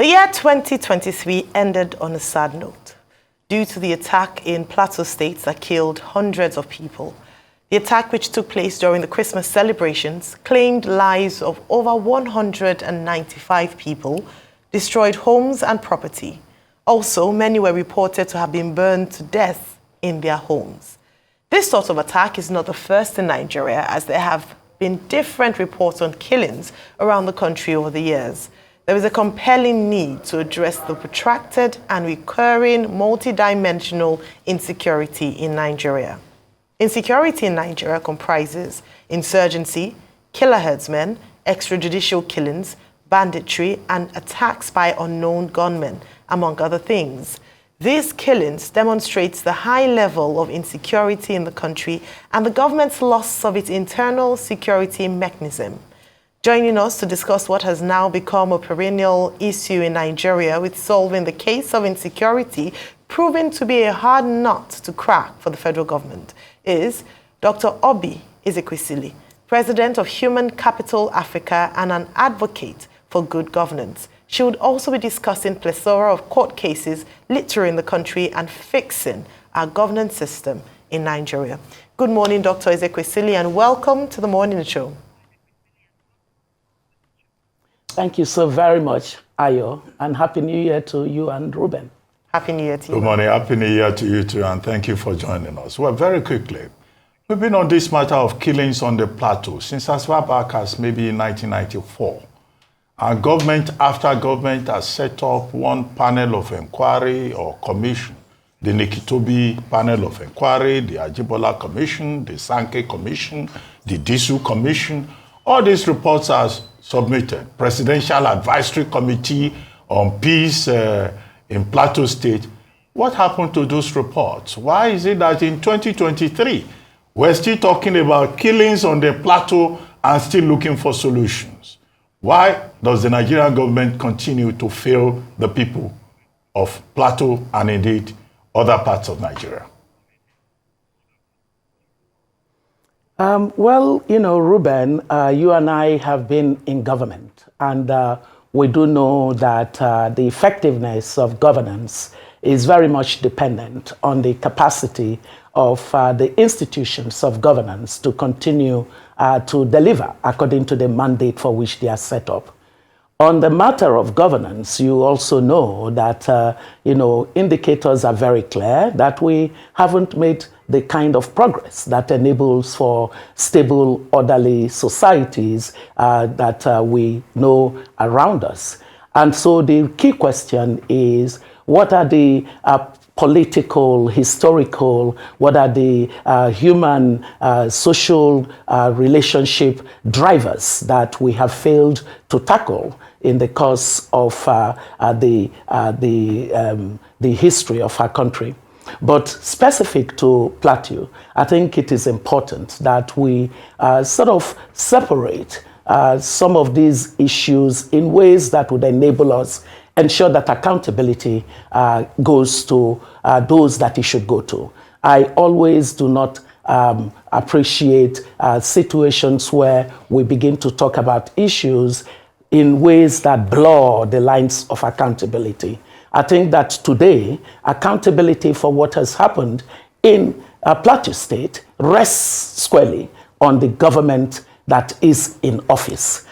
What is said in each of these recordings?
year 2023 ended on a sad note due to the attack in Plateau State that killed hundreds of people. The attack, which took place during the Christmas celebrations, claimed lives of over 195 people, destroyed homes and property. Also, many were reported to have been burned to death in their homes. This sort of attack is not the first in Nigeria, as there have been different reports on killings around the country over the years. There is a compelling need to address the protracted and recurring multidimensional insecurity in Nigeria. Insecurity in Nigeria comprises insurgency, killer herdsmen, extrajudicial killings, banditry, and attacks by unknown gunmen, among other things. These killings demonstrates the high level of insecurity in the country and the government's loss of its internal security mechanism. Joining us to discuss what has now become a perennial issue in Nigeria, with solving the case of insecurity proving to be a hard nut to crack for the federal government, is Dr. Obi Ezekwesili, President of Human Capital Africa and an advocate for good governance. She would also be discussing plethora of court cases littering the country and fixing our governance system in Nigeria. Good morning, Dr. Ezekwesili, and welcome to the morning show. Thank you so very much, Ayo, and Happy New Year to you and Ruben. Happy New Year to you. Good morning, Happy New Year to you too, and thank you for joining us. Well, very quickly, we've been on this matter of killings on the Plateau since as far back as maybe 1994. And government after government has set up one panel of inquiry or commission. The Nikitobi panel of inquiry, the Ajibola Commission, the Sankey Commission, the Disu Commission. All these reports are submitted. Presidential Advisory Committee on Peace in Plateau State. What happened to those reports? Why is it that in 2023, we're still talking about killings on the Plateau and still looking for solutions? Why does the Nigerian government continue to fail the people of Plateau and indeed other parts of Nigeria? Well, you know, Ruben, you and I have been in government, and we do know that the effectiveness of governance is very much dependent on the capacity of the institutions of governance to continue to deliver according to the mandate for which they are set up. On the matter of governance, you also know that, indicators are very clear that we haven't made the kind of progress that enables for stable, orderly societies that we know around us. And so the key question is, what are the political, historical, what are the human, social relationship drivers that we have failed to tackle in the course of the history of our country? But specific to Plateau, I think it is important that we sort of separate some of these issues in ways that would enable us ensure that accountability goes to those that it should go to. I always do not appreciate situations where we begin to talk about issues in ways that blur the lines of accountability. I think that today, accountability for what has happened in Plateau State rests squarely on the government that is in office.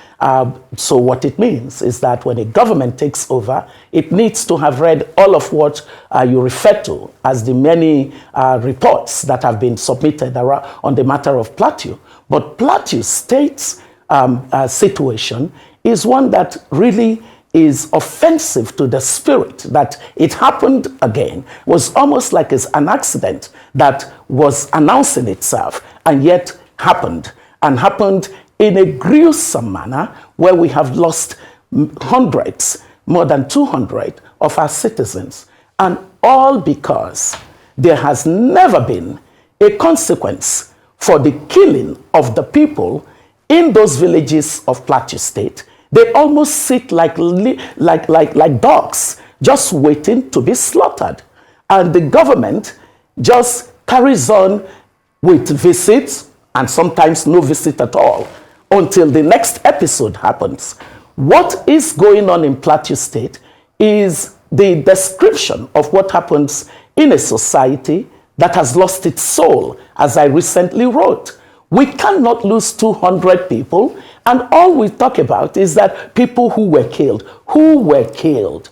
So what it means is that when a government takes over, it needs to have read all of what you refer to as the many reports that have been submitted on the matter of Plateau. But Plateau State's situation is one that really is offensive to the spirit that it happened again. It was almost like it's an accident that was announcing itself and yet happened, and happened in a gruesome manner where we have lost hundreds, more than 200 of our citizens. And all because there has never been a consequence for the killing of the people in those villages of Plateau State. They almost sit like dogs, just waiting to be slaughtered. And the government just carries on with visits, and sometimes no visit at all, until the next episode happens. What is going on in Plateau State is the description of what happens in a society that has lost its soul, as I recently wrote. We cannot lose 200 people, and all we talk about is that people who were killed. Who were killed?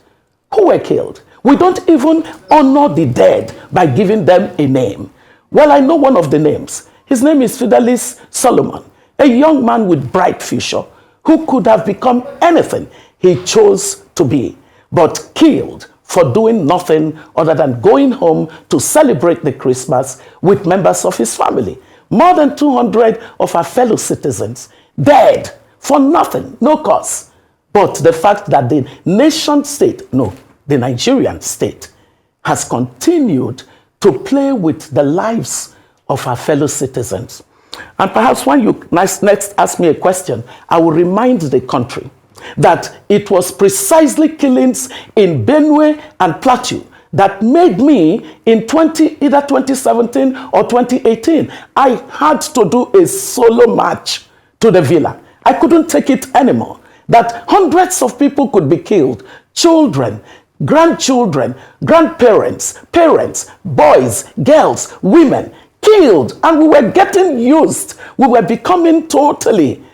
Who were killed? We don't even honor the dead by giving them a name. Well, I know one of the names. His name is Fidelis Solomon, a young man with bright future who could have become anything he chose to be, but killed for doing nothing other than going home to celebrate the Christmas with members of his family. More than 200 of our fellow citizens dead for nothing, no cause. But the fact that the nation state, no, the Nigerian state, has continued to play with the lives of our fellow citizens. And perhaps when you next ask me a question, I will remind the country that it was precisely killings in Benue and Plateau that made me in either 2017 or 2018, I had to do a solo march to the villa. I couldn't take it anymore. That hundreds of people could be killed, children, grandchildren, grandparents, parents, boys, girls, women, killed, and we were getting used. We were becoming totally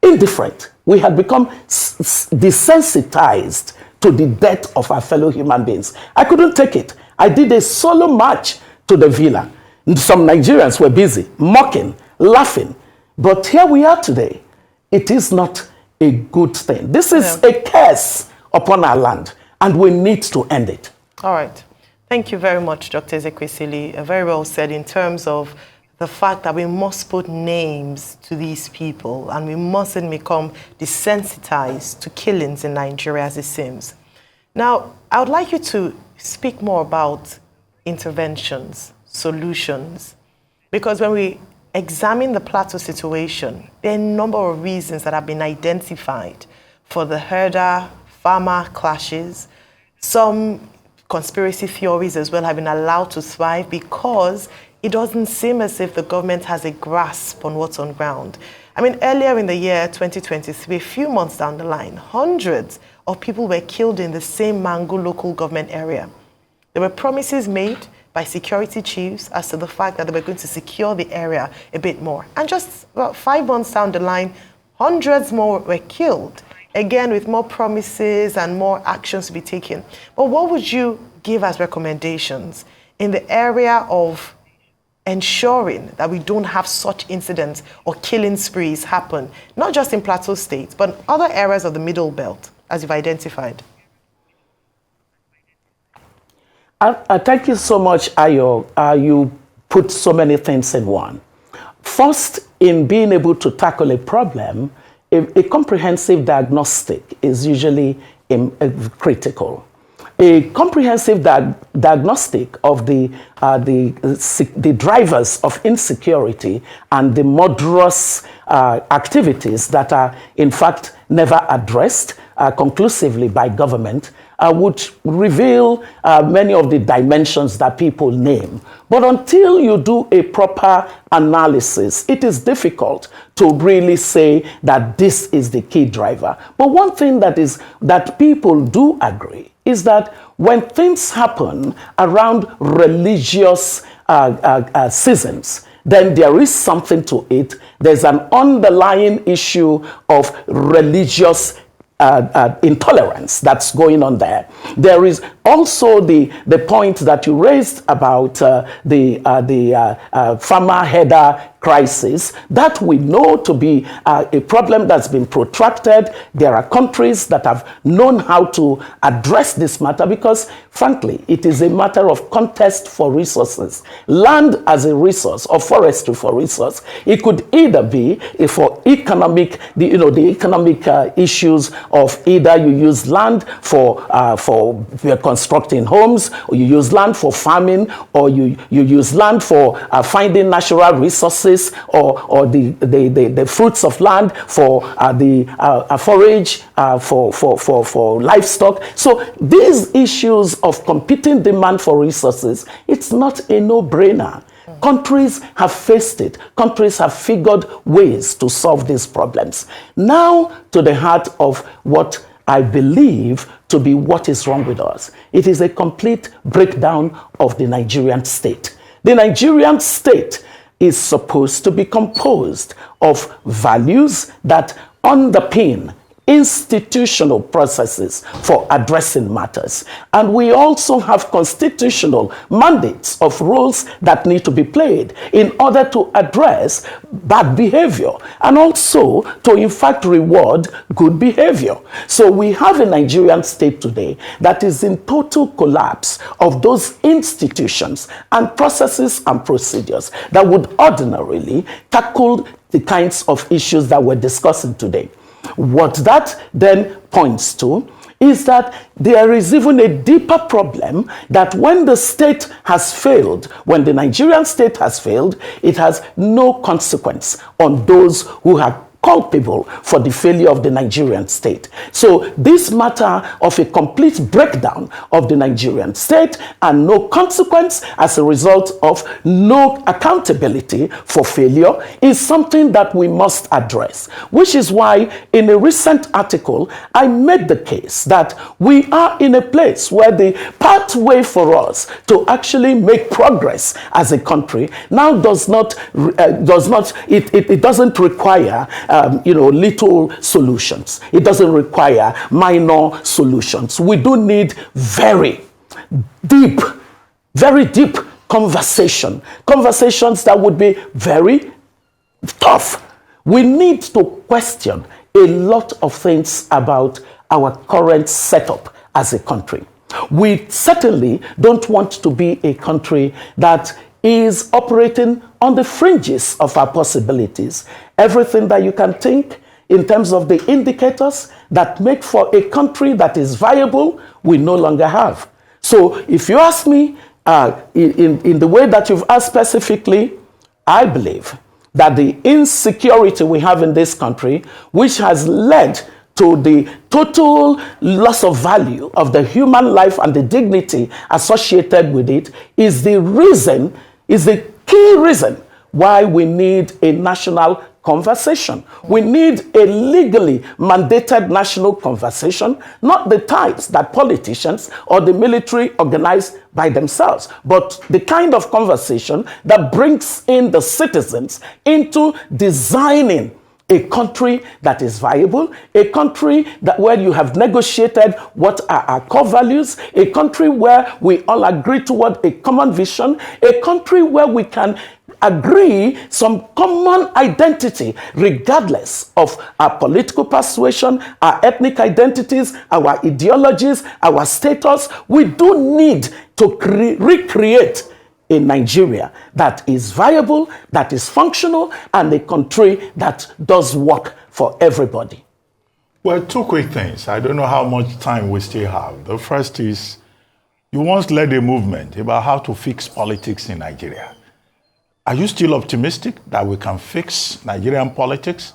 indifferent. We had become desensitized to the death of our fellow human beings. I couldn't take it. I did a solo march to the villa. Some Nigerians were busy, mocking, laughing. But here we are today. It is not a good thing. This is a curse upon our land, and we need to end it. All right. Thank you very much, Dr. Ezekwesili. Very well said in terms of the fact that we must put names to these people and we mustn't become desensitized to killings in Nigeria, as it seems. Now, I would like you to speak more about interventions, solutions, because when we examine the Plateau situation, there are a number of reasons that have been identified for the herder-farmer clashes. Some conspiracy theories as well have been allowed to thrive because it doesn't seem as if the government has a grasp on what's on ground. I mean, earlier in the year 2023, a few months down the line, hundreds of people were killed in the same Mangu local government area. There were promises made by security chiefs as to the fact that they were going to secure the area a bit more. And just about 5 months down the line, hundreds more were killed, again with more promises and more actions to be taken. But what would you give as recommendations in the area of ensuring that we don't have such incidents or killing sprees happen, not just in Plateau State, but other areas of the Middle Belt, as you've identified? Thank you so much, Ayo. You put so many things in one. First, in being able to tackle a problem, a comprehensive diagnostic is usually critical. A comprehensive diagnostic of the drivers of insecurity and the murderous activities that are in fact never addressed conclusively by government would reveal many of the dimensions that people name. But until you do a proper analysis, it is difficult to really say that this is the key driver. But one thing that people do agree is that when things happen around religious seasons, then there is something to it. There's an underlying issue of religious intolerance that's going on there. There is also the point that you raised about the farmer header crisis that we know to be a problem that's been protracted. There are countries that have known how to address this matter because, frankly, it is a matter of contest for resources. Land as a resource or forestry for resource, it could either be for economic, the economic issues of either you use land for constructing homes, or you use land for farming, or you use land for finding natural resources, or the fruits of land for the forage for livestock. So these issues of competing demand for resources, it's not a no-brainer. Countries have faced it. Countries have figured ways to solve these problems. Now to the heart of what I believe to be what is wrong with us. It is a complete breakdown of the Nigerian state. The Nigerian state is supposed to be composed of values that underpin institutional processes for addressing matters. And we also have constitutional mandates of roles that need to be played in order to address bad behavior and also to, in fact, reward good behavior. So we have a Nigerian state today that is in total collapse of those institutions and processes and procedures that would ordinarily tackle the kinds of issues that we're discussing today. What that then points to is that there is even a deeper problem that when the state has failed, when the Nigerian state has failed, it has no consequence on those who are culpable for the failure of the Nigerian state. So this matter of a complete breakdown of the Nigerian state and no consequence as a result of no accountability for failure is something that we must address, which is why in a recent article I made the case that we are in a place where the pathway for us to actually make progress as a country now doesn't require little solutions. It doesn't require minor solutions. We do need very deep conversations that would be very tough. We need to question a lot of things about our current setup as a country. We certainly don't want to be a country that is operating on the fringes of our possibilities. Everything that you can think in terms of the indicators that make for a country that is viable, we no longer have. So if you ask me, in the way that you've asked specifically, I believe that the insecurity we have in this country, which has led to the total loss of value of the human life and the dignity associated with it, is the key reason why we need a national conversation. We need a legally mandated national conversation, not the types that politicians or the military organize by themselves, but the kind of conversation that brings in the citizens into designing a country that is viable, a country where you have negotiated what are our core values, a country where we all agree toward a common vision, a country where we can agree some common identity regardless of our political persuasion, our ethnic identities, our ideologies, our status. We do need to recreate a Nigeria that is viable, that is functional, and a country that does work for everybody. Well, two quick things. I don't know how much time we still have. The first is, you once led a movement about how to fix politics in Nigeria. Are you still optimistic that we can fix Nigerian politics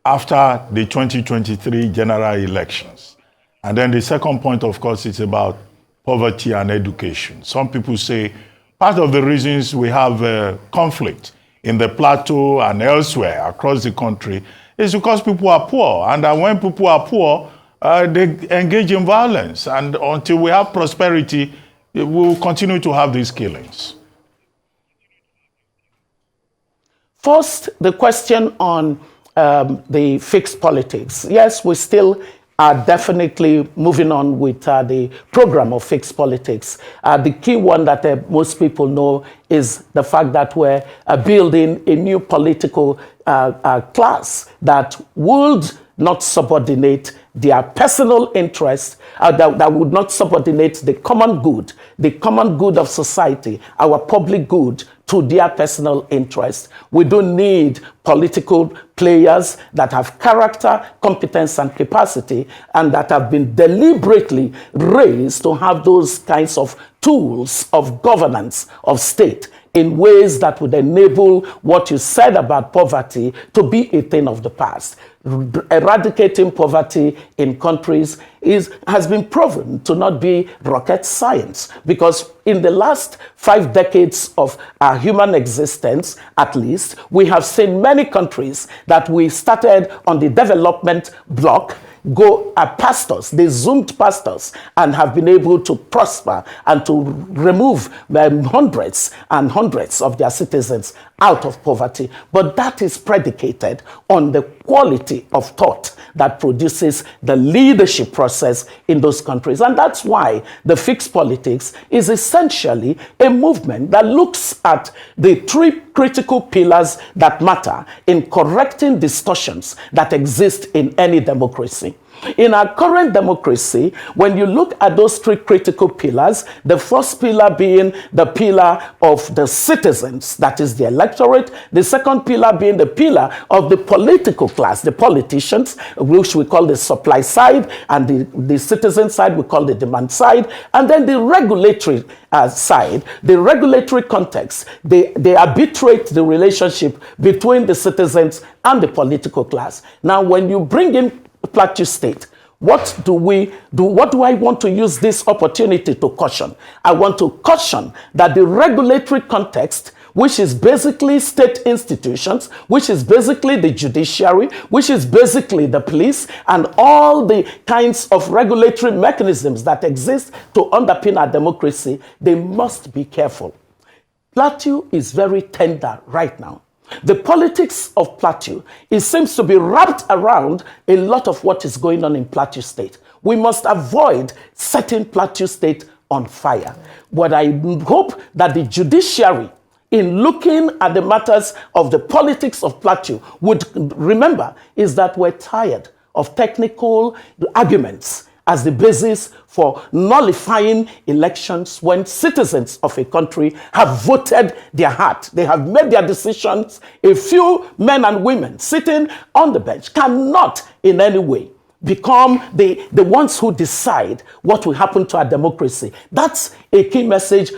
after the 2023 general elections? And then the second point, of course, is about poverty and education. Some people say part of the reasons we have conflict in the Plateau and elsewhere across the country is because people are poor. And when people are poor, they engage in violence. And until we have prosperity, we will continue to have these killings. First, the question on the fixed politics. Yes, we still are definitely moving on with the program of fixed politics. The key one that most people know is the fact that we're building a new political class that would not subordinate their personal interests, that would not subordinate the common good of society, our public good, to their personal interest. We don't need political players that have character, competence, and capacity, and that have been deliberately raised to have those kinds of tools of governance of state in ways that would enable what you said about poverty to be a thing of the past. Eradicating poverty in countries has been proven to not be rocket science, because in the last 5 decades of our human existence, at least, we have seen many countries that we started on the development block pastors, they zoomed pastors and have been able to prosper and to remove hundreds and hundreds of their citizens out of poverty. But that is predicated on the quality of thought that produces the leadership process in those countries. And that's why the fixed politics is essentially a movement that looks at the three critical pillars that matter in correcting distortions that exist in any democracy. In our current democracy, when you look at those three critical pillars, the first pillar being the pillar of the citizens, that is the electorate, the second pillar being the pillar of the political class, the politicians, which we call the supply side, and the citizen side we call the demand side, and then the regulatory side, the regulatory context, they arbitrate the relationship between the citizens and the political class. Now, when you bring in Plateau State, what do we do? What do I want to use this opportunity to caution? I want to caution that the regulatory context, which is basically state institutions, which is basically the judiciary, which is basically the police, and all the kinds of regulatory mechanisms that exist to underpin our democracy, they must be careful. Plateau is very tender right now. The politics of Plateau, it seems to be wrapped around a lot of what is going on in Plateau State. We must avoid setting Plateau State on fire. But I hope that the judiciary, in looking at the matters of the politics of Plateau, would remember is that we're tired of technical arguments as the basis for nullifying elections when citizens of a country have voted their heart. They have made their decisions. A few men and women sitting on the bench cannot in any way become the ones who decide what will happen to our democracy. That's a key message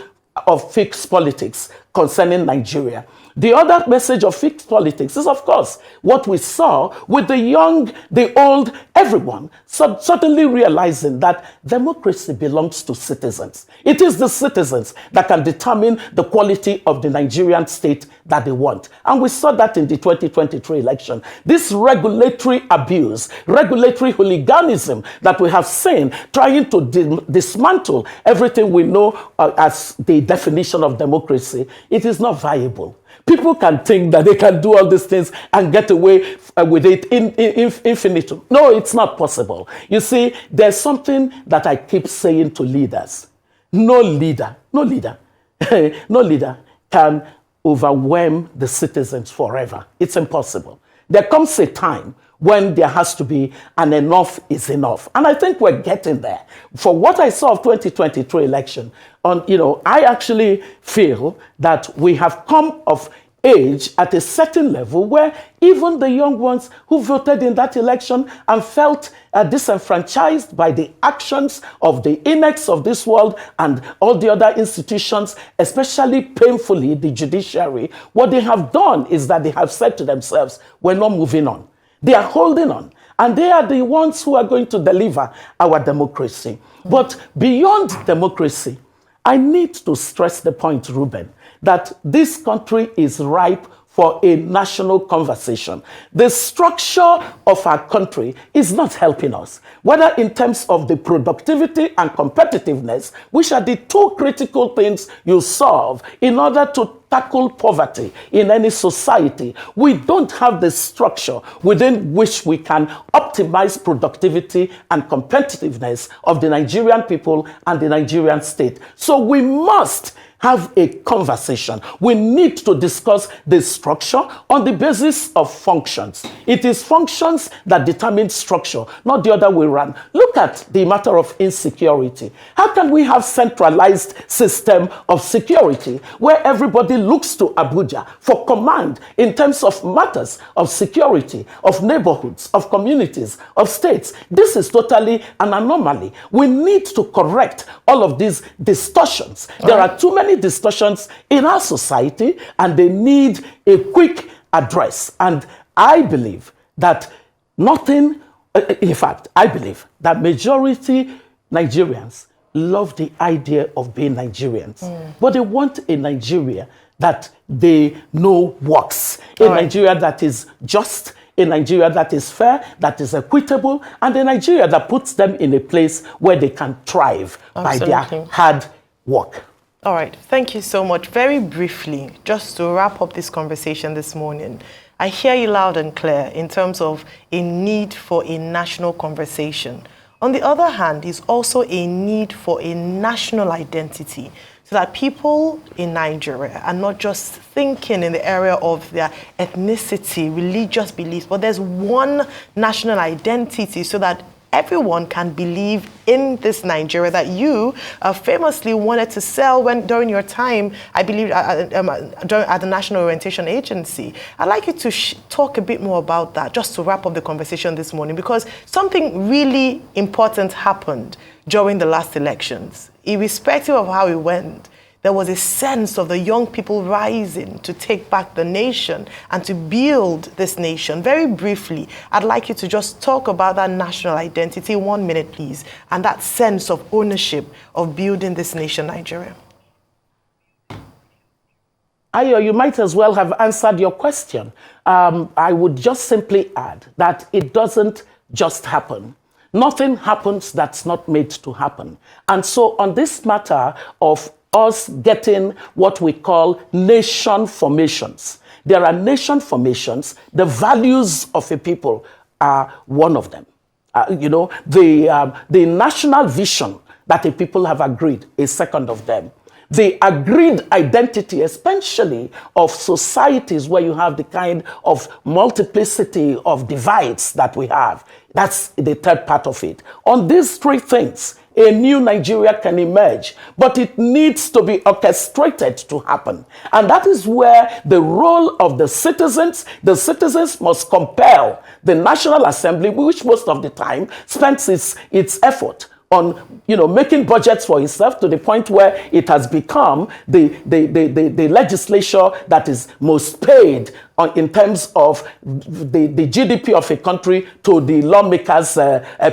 of fixed politics concerning Nigeria. The other message of fixed politics is, of course, what we saw with the young, the old, everyone suddenly realizing that democracy belongs to citizens. It is the citizens that can determine the quality of the Nigerian state that they want. And we saw that in the 2023 election. This regulatory abuse, regulatory hooliganism that we have seen trying to dismantle everything we know as the definition of democracy, it is not viable. People can think that they can do all these things and get away with it in infinitum. No, it's not possible. You see, there's something that I keep saying to leaders. No leader can overwhelm the citizens forever. It's impossible. There comes a time when there has to be an enough is enough. And I think we're getting there. For what I saw of 2023 election, I actually feel that we have come of age at a certain level where even the young ones who voted in that election and felt disenfranchised by the actions of the INEX of this world and all the other institutions, especially painfully the judiciary, what they have done is that they have said to themselves, we're not moving on. They are holding on. And they are the ones who are going to deliver our democracy. But beyond democracy, I need to stress the point, Ruben, that this country is ripe for a national conversation. The structure of our country is not helping us, whether in terms of the productivity and competitiveness, which are the two critical things you solve in order to tackle poverty in any society. We don't have the structure within which we can optimize productivity and competitiveness of the Nigerian people and the Nigerian state. So we must have a conversation. We need to discuss the structure on the basis of functions. It is functions that determine structure, not the other way around. Look at the matter of insecurity. How can we have centralized system of security where everybody looks to Abuja for command in terms of matters of security, of neighborhoods, of communities, of states? This is totally an anomaly. We need to correct all of these distortions. There are too many distortions in our society and they need a quick address. And I believe that I believe that majority Nigerians love the idea of being Nigerians, but they want a Nigeria that they know works, a Nigeria that is just, a Nigeria that is fair, that is equitable, and a Nigeria that puts them in a place where they can thrive by their hard work. All right, thank you so much. Very briefly, just to wrap up this conversation this morning, I hear you loud and clear in terms of a need for a national conversation. On the other hand, is also a need for a national identity, so that people in Nigeria are not just thinking in the area of their ethnicity, religious beliefs, but there's one national identity so that everyone can believe in this Nigeria that you famously wanted to sell during your time, I believe, at the National Orientation Agency. I'd like you to talk a bit more about that, just to wrap up the conversation this morning, because something really important happened during the last elections. Irrespective of how it went, there was a sense of the young people rising to take back the nation and to build this nation. Very briefly, I'd like you to just talk about that national identity, 1 minute please, and that sense of ownership of building this nation, Nigeria. Ayo, you might as well have answered your question. I would just simply add that it doesn't just happen. Nothing happens that's not made to happen. And so on this matter of us getting what we call nation formations, there are nation formations. The values of a people are one of them. The national vision that a people have agreed is second of them. The agreed identity, especially of societies where you have the kind of multiplicity of divides that we have, that's the third part of it. On these three things, a new Nigeria can emerge, but it needs to be orchestrated to happen. And that is where the role of the citizens must compel the National Assembly, which most of the time spends its effort on making budgets for itself, to the point where it has become the legislature that is most paid in terms of the GDP of a country to the lawmakers'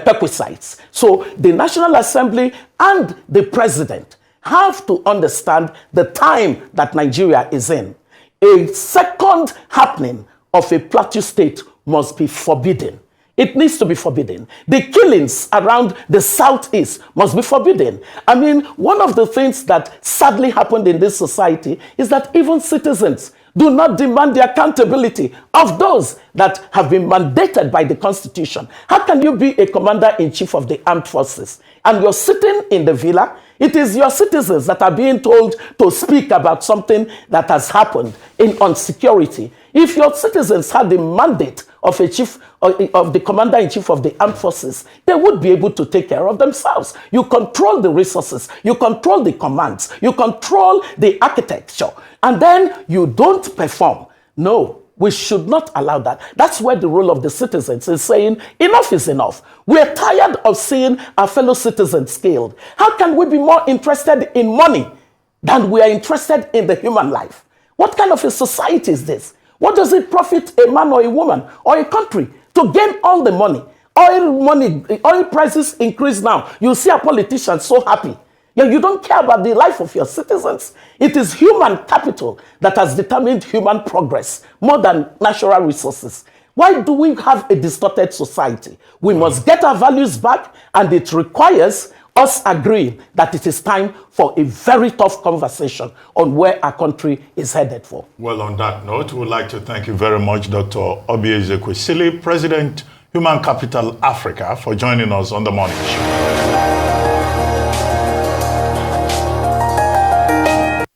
perquisites. So the National Assembly and the president have to understand the time that Nigeria is in. A second happening of a Plateau state must be forbidden. It needs to be forbidden. The killings around the southeast must be forbidden. I mean, one of the things that sadly happened in this society is that even citizens do not demand the accountability of those that have been mandated by the Constitution. How can you be a commander-in-chief of the armed forces and you're sitting in the villa? It is your citizens that are being told to speak about something that has happened on security. If your citizens had the mandate of the commander-in-chief of the armed forces, they would be able to take care of themselves. You control the resources, you control the commands, you control the architecture, and then you don't perform. No, we should not allow that. That's where the role of the citizens is saying, enough is enough. We're tired of seeing our fellow citizens killed. How can we be more interested in money than we are interested in the human life? What kind of a society is this? What does it profit a man or a woman or a country to gain all the money? Oil prices increase now. You see our politicians so happy. You don't care about the life of your citizens. It is human capital that has determined human progress more than natural resources. Why do we have a distorted society? We must get our values back, and it requires us agreeing that it is time for a very tough conversation on where our country is headed for. Well, on that note, we would like to thank you very much, Dr. Obi Ezekwesili, President, Human Capital Africa, for joining us on The Morning Show.